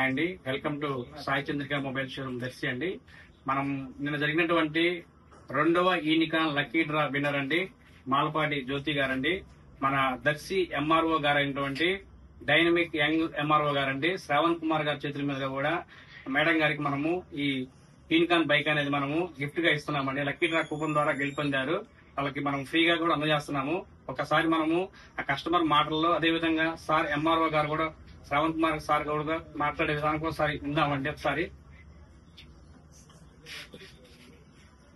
Hi అండి, welcome to Sai Chandrika mobile showroom Darsi అండి. మనం నిన్న జరిగినటువంటి రెండవ ఈనికాన్ లక్కీ డ్రా విన్నర్ అండి మాలపాటి జ్యోతి గారండి. మన దర్శి ఎంఆర్ఓ గారైనటువంటి డైనమిక్ యంగ్ ఎంఆర్ఓ గారండి శ్రావణ్ కుమార్ గారి చేతుల మీదుగా కూడా మేడం గారికి మనము ఈ ఈనికాన్ బైక్ అనేది మనము గిఫ్ట్ గా ఇస్తున్నామండి. లక్కీ డ్రా కూపన్ ద్వారా గెలుపొందారు. వాళ్ళకి మనం ఫ్రీగా కూడా అందజేస్తున్నాము. ఒకసారి మనము ఆ కస్టమర్ మాటల్లో అదేవిధంగా సార్ ఎంఆర్ఓ గారు కూడా శ్రావణ్ కుమార్ సార్ కూడా మాట్లాడే విధానం ఒకసారి ఉందామండి. ఒకసారి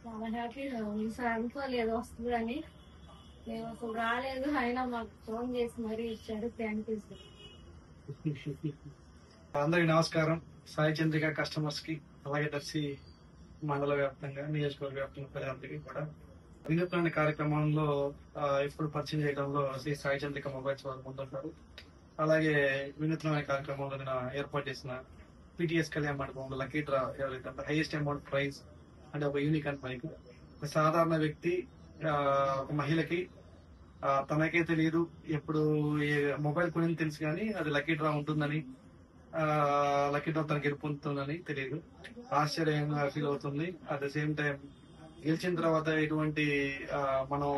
చాలా హ్యాపీగా ఉంది సార్. అనుకోలేదు వస్తుందని, మేము అసలు రాలేదు, అయినా మాకు ఫోన్ చేసి మరీ ఇచ్చాడు. Thank you sir. అందరికి నమస్కారం. సాయి చంద్రిక కస్టమర్స్ కి, అలాగే దర్శి మండల వ్యాప్తంగా, నియోజకవర్గ వ్యాప్తంగా ప్రజలందరికీ కూడా వినూత్న కార్యక్రమంలో ఇప్పుడు పరిచయం చేయడంలో శ్రీ సాయి చంద్రిక మొబైల్స్ వారు ముందుంటారు. అలాగే వినూత్నమైన కార్యక్రమంలో నేను ఏర్పాటు చేసిన పిటిఎస్ కళ్యాణ్ మండపంలో లక్కీ డ్రా ఎవరైతే హైయెస్ట్ అమౌంట్ ప్రైజ్ అంటే ఒక యూనికాన్ బైక్, ఒక సాధారణ వ్యక్తి, ఒక మహిళకి తనకే తెలియదు, ఎప్పుడు మొబైల్ కొని తెలుసు కానీ అది లక్కీ డ్రా ఉంటుందని, లక్కీ డ్రా తనకి గెలుపొందుతుందని తెలియదు. ఆశ్చర్యంగా ఫీల్ అవుతుంది. అట్ ద సేమ్ టైం గెలిచిన తర్వాత ఎటువంటి మనం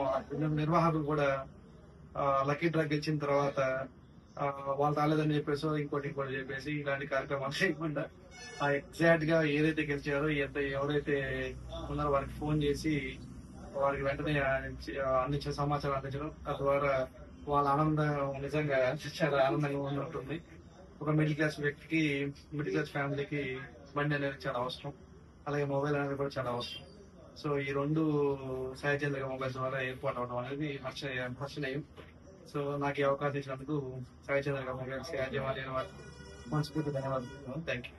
నిర్వాహకులు కూడా లక్కీ డ్రా గెలిచిన తర్వాత వాళ్ళు రాలేదని చెప్పేసి ఇంకోటి చెప్పేసి ఇలాంటి కార్యక్రమాలు చేయకుండా ఎగ్జాక్ట్ గా ఏదైతే గెలిచారో ఎవరైతే ఉన్నారో వారికి ఫోన్ చేసి వారికి వెంటనే అందించిన సమాచారం అందించడం, తద్వారా వాళ్ళ ఆనందం నిజంగా చాలా ఆనందంగా ఉంటుంది. ఒక మిడిల్ క్లాస్ వ్యక్తికి, మిడిల్ క్లాస్ ఫ్యామిలీకి బండి అనేది చాలా అవసరం, అలాగే మొబైల్ అనేది కూడా చాలా అవసరం. సో ఈ రెండు సాయి చంద్రిక మొబైల్స్ ద్వారా ఏర్పాటు అవడం అనేది హర్షణీయం. సో నాకు ఈ అవకాశం ఇచ్చినందుకు సాయి చంద్రిక మొబైల్స్ యాజమాన్యం వారికి మనస్ఫూర్తి ధన్యవాదాలు. Thank you.